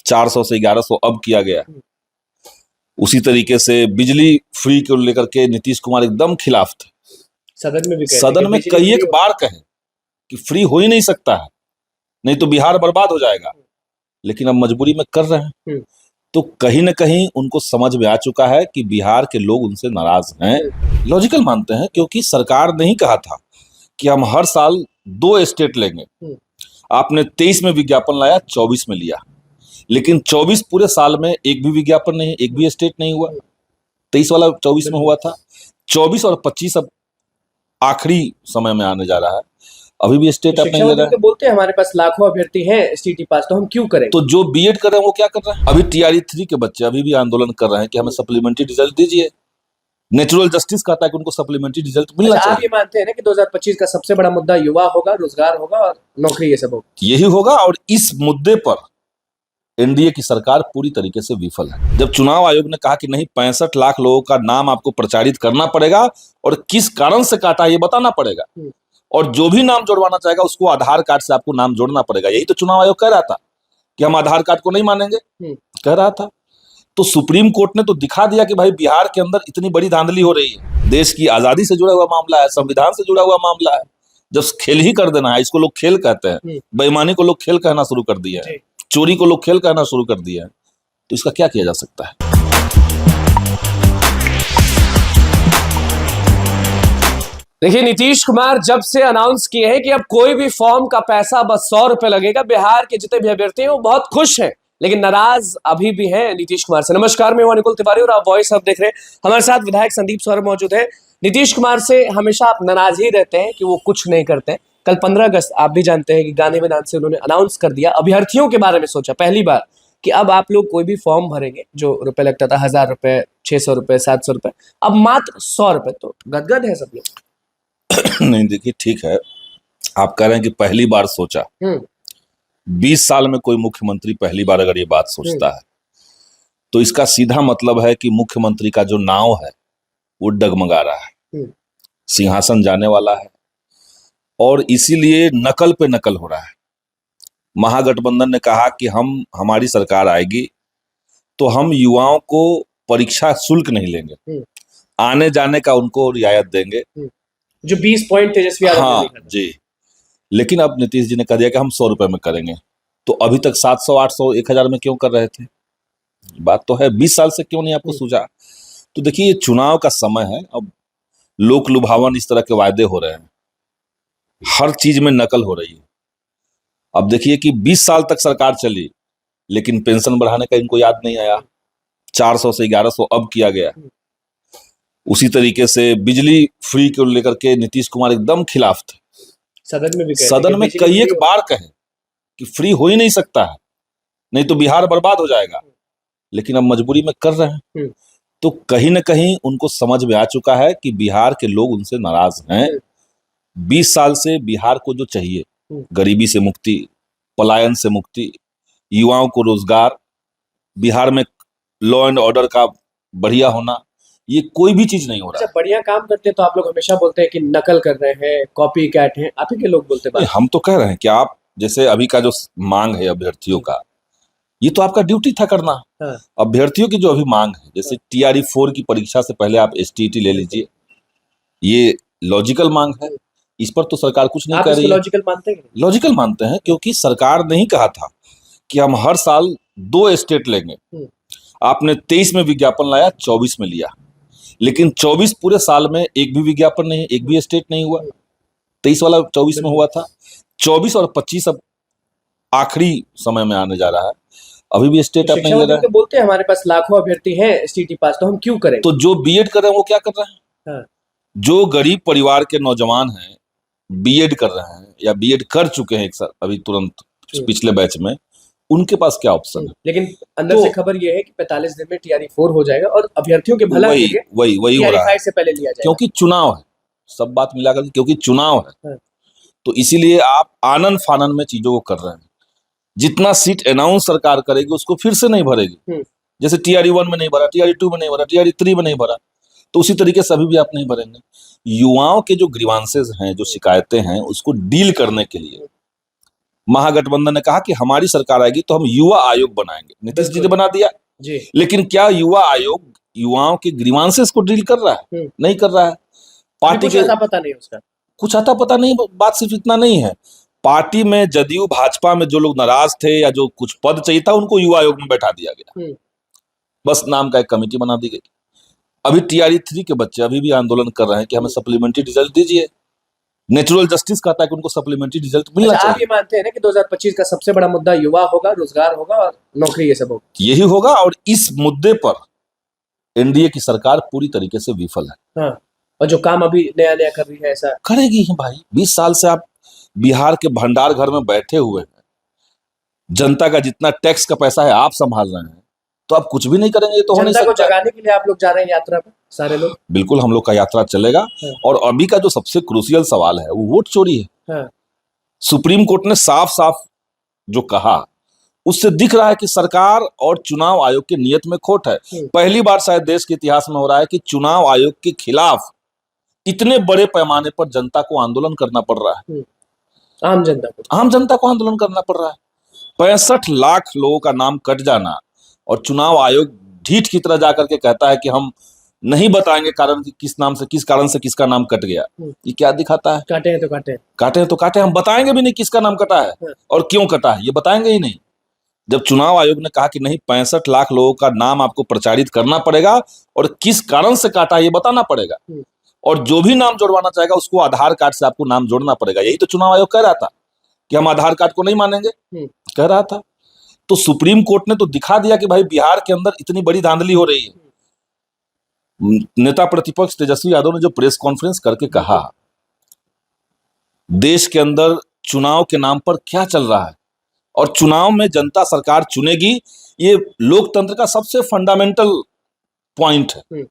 400 से 1100 अब किया गया। उसी तरीके से बिजली फ्री को लेकर के नीतीश कुमार एकदम खिलाफ थे। सदन में भी सदन में कई एक बार कहे कि फ्री हो ही नहीं सकता है, नहीं तो बिहार बर्बाद हो जाएगा, लेकिन अब मजबूरी में कर रहे हैं। तो कहीं ना कहीं उनको समझ में आ चुका है कि बिहार के लोग उनसे नाराज हैं। लॉजिकल मानते हैं, क्योंकि सरकार ने ही कहा था कि हम हर साल 2 स्टेट लेंगे। आपने 23 में विज्ञापन लाया, 24 में लिया, लेकिन 24 पूरे साल में एक भी विज्ञापन नहीं, एक भी स्टेट नहीं हुआ। 23 वाला 24 में हुआ था, 24 और 25 अब आखिरी समय में आने जा रहा है, अभी भी स्टेट आप नहीं ले रहा है। बोलते हैं हमारे पास लाखों अभ्यर्थी हैं STT पास, तो हम क्यों करें? तो जो बीएड कर रहे हैं वो क्या कर रहे हैं? अभी TRE 3 के बच्चे अभी भी आंदोलन कर रहे हैं कि हमें सप्लीमेंट्री रिजल्ट दीजिए। नेचुरल जस्टिस कहता है कि उनको सप्लीमेंट्री रिजल्ट मिलना चाहिए। आप ये मानते हैं ना कि 2025 का सबसे बड़ा मुद्दा युवा होगा, रोजगार होगा और नौकरी, ये सब होगा? यही होगा, और इस मुद्दे पर एनडीए की सरकार पूरी तरीके से विफल है। जब चुनाव आयोग ने कहा कि नहीं, 65 लाख लोगों का नाम आपको प्रचारित करना पड़ेगा और किस कारण से काटा ये बताना पड़ेगा, और जो भी नाम जोड़वाना चाहेगा उसको आधार कार्ड से आपको नाम जोड़ना पड़ेगा। यही तो चुनाव आयोग कह रहा था कि हम आधार कार्ड को नहीं मानेंगे, कह रहा था। तो सुप्रीम कोर्ट ने तो दिखा दिया कि भाई बिहार के अंदर इतनी बड़ी धांधली हो रही है। देश की आजादी से जुड़ा हुआ मामला है, संविधान से जुड़ा हुआ मामला है, जब खेल ही कर देना है, इसको लोग खेल कहते हैं। बेईमानी को लोग खेल कहना शुरू कर दिया है, चोरी को लोग खेल कहना शुरू कर दिया है, तो इसका क्या किया जा सकता है? देखिए, नीतीश कुमार जब से अनाउंस किए हैं कि अब कोई भी फॉर्म का पैसा बस 100 रुपए लगेगा, बिहार के जितने भी अभ्यर्थी हैं वो बहुत खुश हैं, लेकिन नाराज अभी भी हैं नीतीश कुमार से। नमस्कार, मैं निकुल तिवारी और आप वॉइस हब देख रहे हैं। हमारे साथ विधायक संदीप सौरभ मौजूद है। नीतीश कुमार से हमेशा आप नाराज ही रहते हैं कि वो कुछ नहीं करते। कल 15 अगस्त आप भी जानते हैं कि गांधी मैदान से उन्होंने अनाउंस कर दिया, अभ्यर्थियों के बारे में सोचा पहली बार कि अब आप लोग कोई भी फॉर्म भरेंगे, जो रुपए लगता था 1000 रुपए, 600 रुपए, 700 रुपए, अब मात्र 100 रुपए। तो गदगद है सब लोग। नहीं, देखिए, ठीक है, आप कह रहे हैं कि पहली बार सोचा। 20 साल में कोई मुख्यमंत्री पहली बार अगर ये बात सोचता है, तो इसका सीधा मतलब है कि मुख्यमंत्री का जो नाव है वो डगमगा रहा है, सिंहासन जाने वाला है, और इसीलिए नकल पे नकल हो रहा है। महागठबंधन ने कहा कि हमारी सरकार आएगी तो हम युवाओं को परीक्षा शुल्क नहीं लेंगे, आने जाने का उनको रियायत देंगे, जो 20 पॉइंट तेजस्वी यादव ने लिखा था। जी, लेकिन अब नीतीश जी ने कह दिया कि हम 100 रुपए में करेंगे। तो अभी तक 700, 800, 1000 में क्यों कर रहे थे? बात तो है, 20 साल से क्यों नहीं आपको सूझा? तो देखिए, ये चुनाव का समय है, अब लोक लुभावन इस तरह के वायदे हो रहे हैं, हर चीज में नकल हो रही है। अब देखिए कि 20 साल तक सरकार चली, लेकिन पेंशन बढ़ाने का इनको याद नहीं आया। 400 से 1100 अब किया गया। उसी तरीके से बिजली फ्री को लेकर के नीतीश कुमार एकदम खिलाफ थे। सदन में कई एक बार कहे कि फ्री हो ही नहीं सकता है, नहीं तो बिहार बर्बाद हो जाएगा, लेकिन अब मजबूरी में कर रहे हैं। तो कहीं ना कहीं उनको समझ में आ चुका है कि बिहार के लोग उनसे नाराज हैं। 20 साल से बिहार को जो चाहिए, गरीबी से मुक्ति, पलायन से मुक्ति, युवाओं को रोजगार, बिहार में लॉ एंड ऑर्डर का बढ़िया होना, ये कोई भी चीज नहीं हो रहा है। बढ़िया काम करते हैं तो आप लोग हमेशा बोलते हैं कि नकल कर रहे हैं, कॉपी कैट हैं, आप ही के लोग बोलते हैं। हम तो कह रहे हैं कि आप जैसे अभी का जो मांग है अभ्यर्थियों का, ये तो आपका ड्यूटी था करना। अभ्यर्थियों की जो अभी मांग है, जैसे TRE 4 की परीक्षा से पहले आप STT ले लीजिए, ये लॉजिकल मांग है, इस पर तो सरकार कुछ नहीं कर रही है। लॉजिकल मानते हैं? लॉजिकल मानते हैं, क्योंकि सरकार ने ही कहा था कि हम हर साल 2 स्टेट लेंगे। आपने 23 में विज्ञापन लाया, 24 में लिया, लेकिन 24 पूरे साल में एक भी विज्ञापन नहीं, एक भी स्टेट नहीं हुआ। 23 वाला 24 में हुआ था, 24 और 25 अब आखिरी समय में आने जा रहा है, अभी भी स्टेट आप नहीं ले रहा है। बोलते हैं हमारे पास लाखों अभ्यर्थी हैं STT पास, तो हम क्यों करें? तो जो बीएड कर रहे हैं वो क्या कर रहे हैं? जो गरीब परिवार के नौजवान हैं, बीएड कर रहे हैं या बीएड कर चुके हैं एक साल अभी तुरंत पिछले बैच में, उनके पास क्या ऑप्शन है? लेकिन अंदर से खबर ये है कि 45 दिन में TRE 4 हो जाएगा और अभ्यर्थियों के भला के लिए वही हो रहा है, से पहले लिया जाएगा, क्योंकि चुनाव है। सब बात मिलाकर, क्योंकि चुनाव है, तो इसीलिए आप आनन फानन में चीजों को कर रहे हैं। जितना सीट अनाउंस सरकार करेगी उसको फिर से नहीं भरेगी। जैसे TRE 1 में नहीं भरा, TRE 2 में नहीं भरा, TRE 3 में नहीं भरा, तो उसी तरीके से अभी भी आप नहीं भरेंगे। युवाओं के जो ग्रीवांसेस हैं, जो शिकायतें हैं, उसको डील करने के लिए महागठबंधन ने कहा कि हमारी सरकार आएगी तो हम युवा आयोग बनाएंगे। नीतीश जी ने बना दिया जी। लेकिन क्या युवा आयोग युवाओं के ग्रीवांसेस को डील कर रहा है? नहीं कर रहा है। पार्टी के पता नहीं उसका, कुछ आता पता नहीं। बात सिर्फ इतना नहीं है, पार्टी में जदयू भाजपा में जो लोग नाराज थे या जो कुछ पद चाहिए था उनको युवा आयोग में बैठा दिया गया। बस नाम का एक कमेटी बना दी गई। अभी TRE 3 के बच्चे अभी भी आंदोलन कर रहे हैं कि हमें सप्लीमेंट्री रिजल्ट दीजिए। नेचुरल जस्टिस कहता है कि उनको सप्लीमेंट्री रिजल्ट मिलना चाहिए। आप ये मानते हैं ना कि 2025 का सबसे बड़ा मुद्दा युवा होगा, रोजगार होगा और नौकरी, ये सब होगा? यही होगा और इस मुद्दे पर एनडीए की सरकार पूरी तरीके से विफल है। हाँ। और जो काम अभी नया नया कर रही है ऐसा करेगी ही भाई। 20 साल से आप बिहार के भंडार घर में बैठे हुए हैं, जनता का जितना टैक्स का पैसा है आप संभाल रहे हैं, तो आप कुछ भी नहीं करेंगे तो हो नहीं जनता को सकता। जगाने के लिए आप लोग जा रहे हैं यात्रा पर, सारे लोग? बिल्कुल हम लोग का यात्रा चलेगा। और अभी का जो सबसे क्रूशियल सवाल है वो वोट चोरी है। सुप्रीम कोर्ट ने साफ साफ जो कहा उससे दिख रहा है कि सरकार और चुनाव आयोग की नीयत में खोट है। पहली बार शायद देश के इतिहास में हो रहा है कि चुनाव आयोग के खिलाफ इतने बड़े पैमाने पर जनता को आंदोलन करना पड़ रहा है। आम जनता को आंदोलन करना पड़ रहा है। 65 लाख लोगों का नाम कट जाना और चुनाव आयोग ढीठ की तरह जाकर के कहता है कि हम नहीं बताएंगे कारण कि किस कारण से किसका नाम कट गया। ये क्या दिखाता है? काटे हैं तो काटे। हम बताएंगे भी नहीं किसका नाम कटा है और क्यों कटा है, ये बताएंगे ही नहीं। जब चुनाव आयोग ने कहा कि नहीं 65 लाख लोगों का नाम आपको प्रचारित करना पड़ेगा और किस कारण से काटा ये बताना पड़ेगा, और जो भी नाम जोड़वाना चाहेगा उसको आधार कार्ड से आपको नाम जोड़ना पड़ेगा। यही तो चुनाव आयोग कह रहा था कि हम आधार कार्ड को नहीं मानेंगे, कह रहा था। तो सुप्रीम कोर्ट ने तो दिखा दिया कि भाई बिहार के अंदर इतनी बड़ी धांधली हो रही है। नेता प्रतिपक्ष तेजस्वी यादव ने जो प्रेस कॉन्फ्रेंस करके कहा देश के अंदर चुनाव के नाम पर क्या चल रहा है और चुनाव में जनता सरकार चुनेगी, ये लोकतंत्र का सबसे फंडामेंटल पॉइंट है।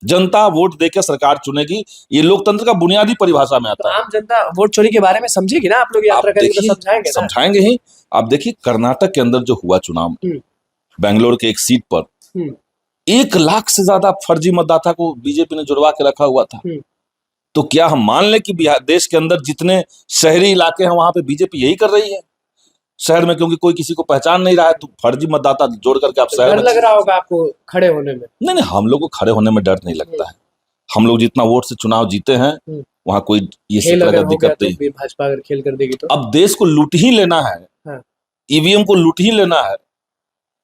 जनता वोट देकर सरकार चुनेगी, ये लोकतंत्र का बुनियादी परिभाषा में आता है। आम जनता वोट चोरी के बारे में समझेगी ना? आप लोग यात्रा करेंगे तो समझाएंगे ही। आप देखिए कर्नाटक के अंदर जो हुआ चुनाव, बेंगलोर के एक सीट पर 1 लाख से ज्यादा फर्जी मतदाता को बीजेपी ने जुड़वा के रखा हुआ था। तो क्या हम मान लें कि बिहार देश के अंदर जितने शहरी इलाके हैं वहां पे बीजेपी यही कर रही है? शहर में क्योंकि कोई किसी को पहचान नहीं रहा है तो फर्जी मतदाता जोड़ करके आप शहर में लग रहा होगा आपको खड़े होने में? नहीं, हम लोग को खड़े होने में डर नहीं लगता है। हम लोग जितना वोट से चुनाव जीते हैं वहां कोई ये तरह का दिक्कत नहीं। भाजपा अगर खेल कर देगी तो अब देश को लूट ही लेना है, ईवीएम को लूट ही लेना है,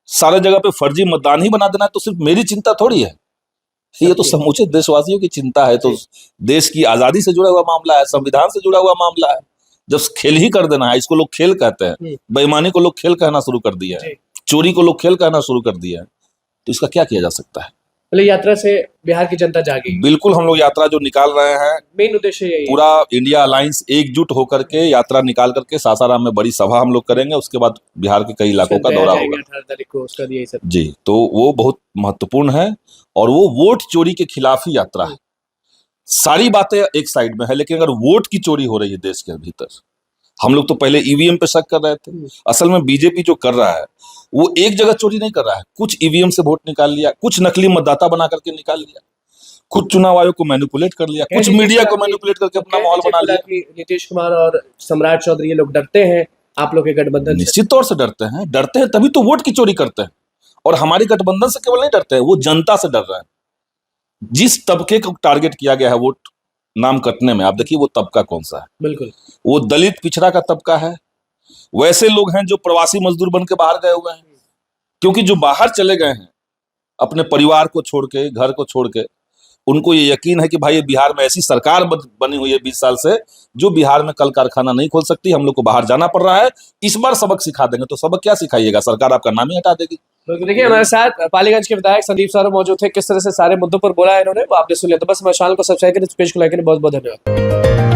सारे जगह पे फर्जी मतदान ही बना देना है, तो सिर्फ मेरी चिंता थोड़ी है, ये तो समूचे देशवासियों की चिंता है। तो देश की आजादी से जुड़ा हुआ मामला है, संविधान से जुड़ा हुआ मामला है। जब खेल ही कर देना है, इसको लोग खेल कहते हैं, बेईमानी को लोग खेल कहना शुरू कर दिया है, चोरी को लोग खेल कहना शुरू कर दिया है, तो इसका क्या किया जा सकता है? यात्रा से बिहार की जनता जागेगी। बिल्कुल हम लोग यात्रा जो निकाल रहे हैं, मेन उद्देश्य यही है। पूरा इंडिया अलायंस एकजुट होकर के यात्रा निकाल करके सासाराम में बड़ी सभा हम लोग करेंगे, उसके बाद बिहार के कई इलाकों का दौरा होगा 18 तारीख को उसका यही सब। जी, तो वो बहुत महत्वपूर्ण है और वो वोट चोरी के खिलाफ ही यात्रा है। सारी बातें एक साइड में है, लेकिन अगर वोट की चोरी हो रही है देश के भीतर, हम लोग तो पहले ईवीएम पे शक कर रहे थे, असल में बीजेपी जो कर रहा है वो एक जगह चोरी नहीं कर रहा है, कुछ ईवीएम से वोट निकाल लिया, कुछ नकली मतदाता बना करके निकाल लिया, कुछ चुनाव आयोग को मैनिपुलेट कर लिया, कुछ मीडिया को मैनिपुलेट करके अपना माहौल बना लिया। नीतीश कुमार और सम्राट चौधरी ये लोग डरते हैं आप लोग के गठबंधन? निश्चित तौर से डरते हैं तभी तो वोट की चोरी करते हैं। और हमारी गठबंधन से केवल नहीं डरते हैं, वो जनता से डर रहे हैं। जिस तबके को टारगेट किया गया है वोट नाम कटने में, आप देखिए वो तबका कौन सा है। बिल्कुल वो दलित पिछड़ा का तबका है, वैसे लोग हैं जो प्रवासी मजदूर बन के बाहर गए हुए हैं, क्योंकि जो बाहर चले गए हैं अपने परिवार को छोड़ के, घर को छोड़ के, उनको ये यकीन है कि भाई बिहार में ऐसी सरकार बनी हुई है 20 साल से जो बिहार में कल कारखाना नहीं खोल सकती, हम लोग को बाहर जाना पड़ रहा है, इस बार सबक सिखा देंगे। तो सबक क्या सिखाइएगा, सरकार आपका नाम ही हटा देगी। देखिए हमारे साथ पालीगंज के विधायक संदीप सर मौजूद थे, किस तरह से सारे मुद्दों पर बोला है इन्होंने वो आपने सुन लिया। तो बस हमारे चैनल को सब्सक्राइब करें, पेज को लाइक करें। बहुत बहुत धन्यवाद।